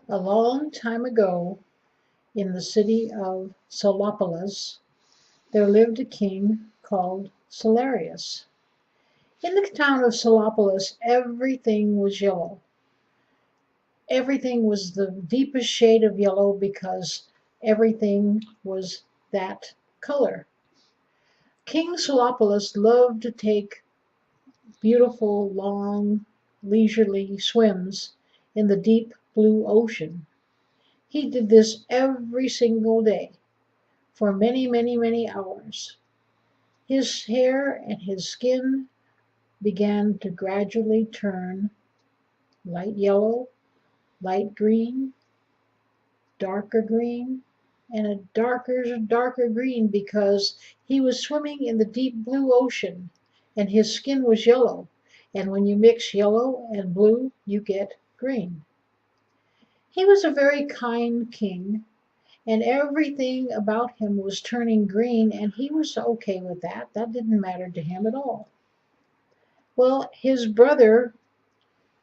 A long time ago, in the city of Solopolis, there lived a king called Salarius. In the town of Solopolis, everything was yellow. Everything was the deepest shade of yellow because everything was that color. King Solopolis loved to take beautiful, long, leisurely swims in the deep blue ocean. He did this every single day for many, many, many hours. His hair and his skin began to gradually turn light yellow, light green, darker green, and a darker green because he was swimming in the deep blue ocean and his skin was yellow. And when you mix yellow and blue, you get green. He was a very kind king, and everything about him was turning green, and he was okay with that. That didn't matter to him at all. Well, his brother,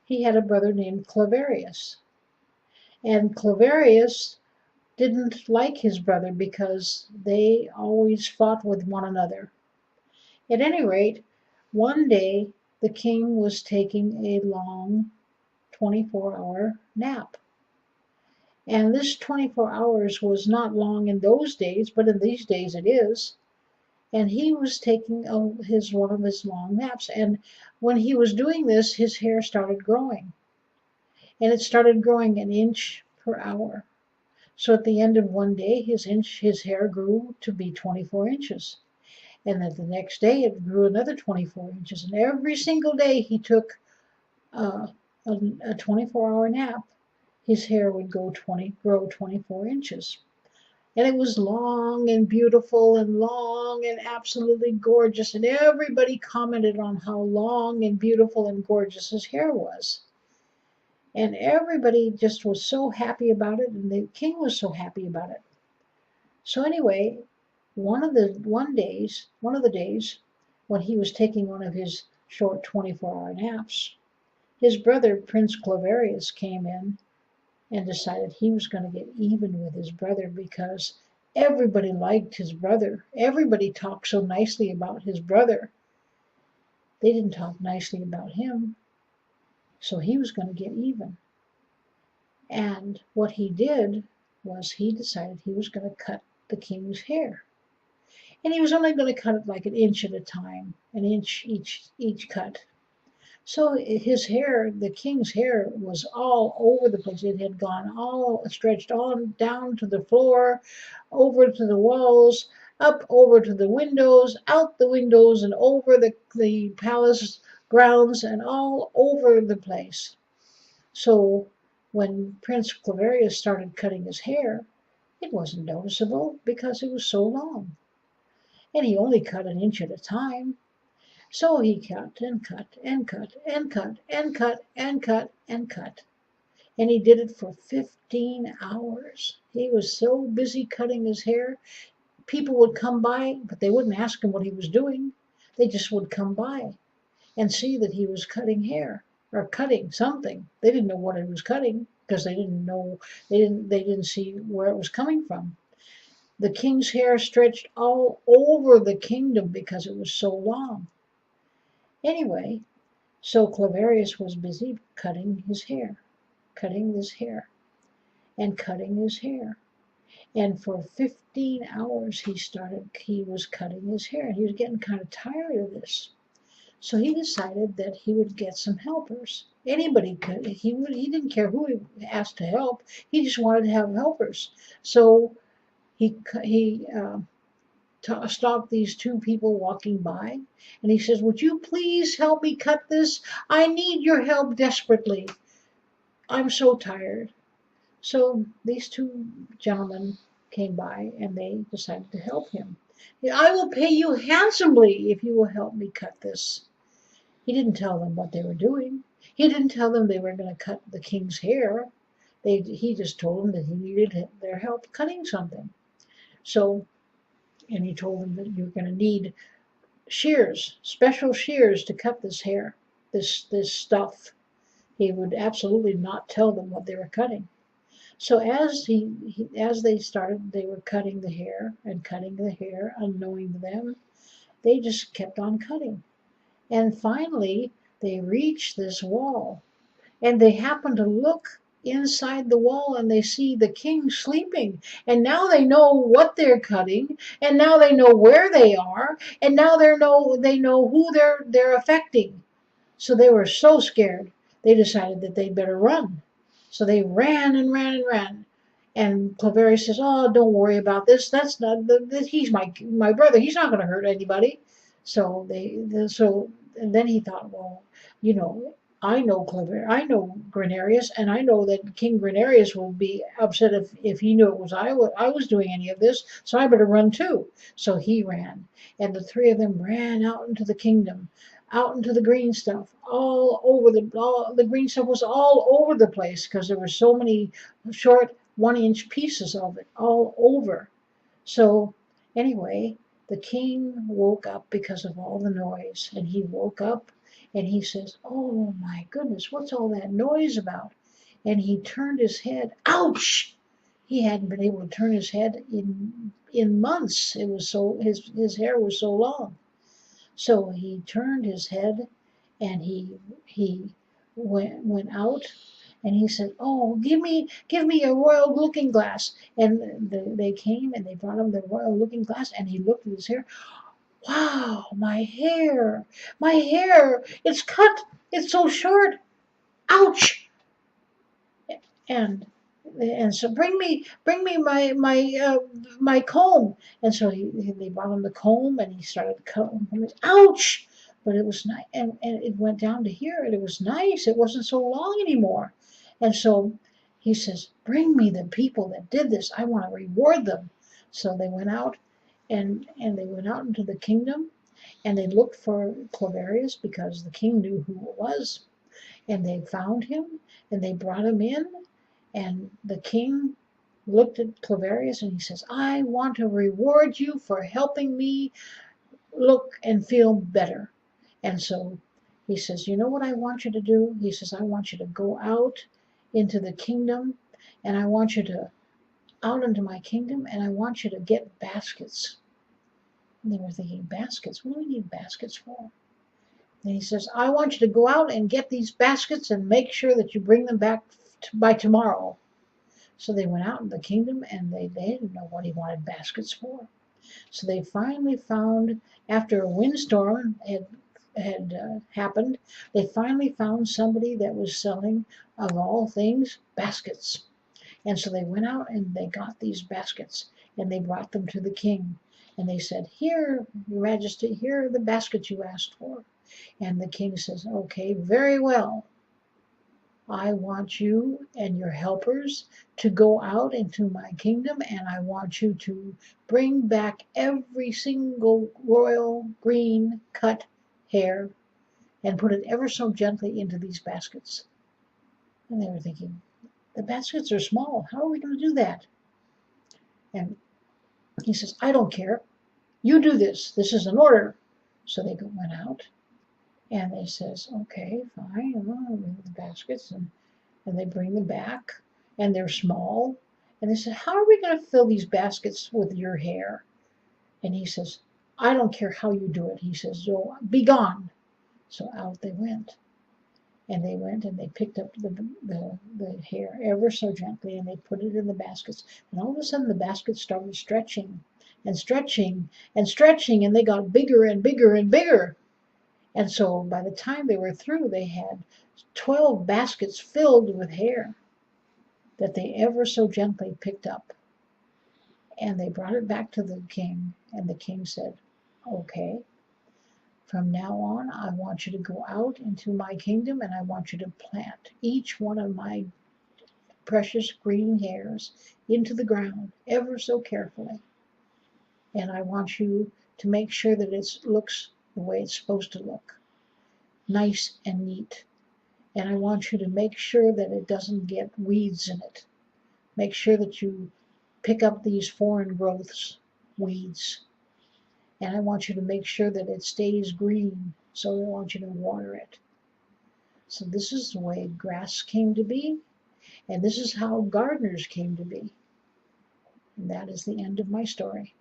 he had a brother named Claverius, and Claverius didn't like his brother because they always fought with one another. At any rate, one day the king was taking a long 24-hour nap. And this 24 hours was not long in those days, but in these days it is. And he was taking one of his long naps. And when he was doing this, his hair started growing. And it started growing an inch per hour. So at the end of one day, his hair grew to be 24 inches. And then the next day, it grew another 24 inches. And every single day he took uh, a 24-hour nap, his hair would grow 24 inches. And it was long and beautiful and long and absolutely gorgeous. And everybody commented on how long and beautiful and gorgeous his hair was. And everybody just was so happy about it, and the king was so happy about it. So anyway, one of the days when he was taking one of his short 24-hour naps, his brother Prince Claverius came in and decided he was going to get even with his brother because everybody liked his brother. Everybody talked so nicely about his brother. They didn't talk nicely about him, so he was going to get even. And what he did was he decided he was going to cut the king's hair. And he was only going to cut it like an inch at a time, an inch each cut. So his hair, the king's hair, was all over the place. It had gone all stretched on down to the floor, over to the walls, up over to the windows, out the windows, and over the palace grounds, and all over the place. So when Prince Claverius started cutting his hair, it wasn't noticeable because it was so long. And he only cut an inch at a time. So he cut and cut and cut and cut and cut and cut and cut. And he did it for 15 hours. He was so busy cutting his hair. People would come by, but they wouldn't ask him what he was doing. They just would come by and see that he was cutting hair or cutting something. They didn't know what he was cutting because they didn't see where it was coming from. The king's hair stretched all over the kingdom because it was so long. Anyway, so Claverius was busy cutting his hair, cutting his hair, and cutting his hair. And for 15 hours he was cutting his hair. And he was getting kind of tired of this. So he decided that he would get some helpers. Anybody could. He didn't care who he asked to help. He just wanted to have helpers. So he stopped these two people walking by, and he says, "Would you please help me cut this? I need your help desperately. I'm so tired." So these two gentlemen came by, and they decided to help him. "I will pay you handsomely if you will help me cut this." He didn't tell them what they were doing. He didn't tell them they were going to cut the king's hair. He just told them that he needed their help cutting something. So, and he told them that you're going to need shears, special shears to cut this hair, this stuff. He would absolutely not tell them what they were cutting. So as they started, they were cutting the hair and cutting the hair, unknowing to them. They just kept on cutting. And finally, they reached this wall, and they happen to look inside the wall and they see the king sleeping, and now they know what they're cutting, and now they know where they are, and now they know who they're affecting. So they were so scared, they decided that they'd better run. So they ran and ran and ran. And Claverius says, "Oh, don't worry about this. That's not he's my brother. He's not going to hurt anybody." So and then he thought, well, you know, I know Granarius, and I know that King Granarius would be upset if he knew it was I was doing any of this. So I better run too. So he ran, and the three of them ran out into the kingdom, out into the green stuff, all the green stuff was all over the place because there were so many short 1 inch pieces of it all over. So anyway, the king woke up because of all the noise, and he woke up and he says, "Oh my goodness, what's all that noise about?" And he turned his head. Ouch! He hadn't been able to turn his head in months. It was so his hair was so long. So he turned his head and he went out and he said, "Oh, give me a royal looking glass." And they came and they brought him the royal looking glass, and he looked at his hair. "Wow, my hair, it's cut, it's so short. Ouch!" And so bring me my comb. And so they brought him the comb, and he started cutting. Ouch! But it was nice, and it went down to here, and it was nice. It wasn't so long anymore. And so he says, "Bring me the people that did this. I want to reward them." So they went out, and they went out into the kingdom, and they looked for Claverius because the king knew who it was, and they found him, and they brought him in, and the king looked at Claverius and he says, "I want to reward you for helping me look and feel better." And so he says, "You know what I want you to do?" He says, "I want you to go out into the kingdom, and I want you to out into my kingdom, and I want you to get baskets." And they were thinking, baskets? What do we need baskets for? And he says, "I want you to go out and get these baskets and make sure that you bring them back by tomorrow." So they went out in the kingdom, and they didn't know what he wanted baskets for. So they finally found, after a windstorm had happened, they finally found somebody that was selling, of all things, baskets. And so they went out and they got these baskets, and they brought them to the king. And they said, "Here, Your Majesty, here are the baskets you asked for." And the king says, "Okay, very well. I want you and your helpers to go out into my kingdom, and I want you to bring back every single royal green cut hair and put it ever so gently into these baskets." And they were thinking, the baskets are small. How are we going to do that? And he says, "I don't care. You do this. This is an order." So they went out, and they says, "Okay, fine." The baskets, and they bring them back, and they're small. And they said, "How are we going to fill these baskets with your hair?" And he says, "I don't care how you do it." He says, "You'll be gone." So out they went. And they went and they picked up the hair ever so gently, and they put it in the baskets. And all of a sudden the baskets started stretching and stretching and stretching, and they got bigger and bigger and bigger. And so by the time they were through, they had 12 baskets filled with hair that they ever so gently picked up. And they brought it back to the king, and the king said, "Okay, from now on, I want you to go out into my kingdom, and I want you to plant each one of my precious green hairs into the ground ever so carefully. And I want you to make sure that it looks the way it's supposed to look, nice and neat. And I want you to make sure that it doesn't get weeds in it. Make sure that you pick up these foreign growths, weeds. And I want you to make sure that it stays green, so I want you to water it." So this is the way grass came to be. And this is how gardeners came to be. And that is the end of my story.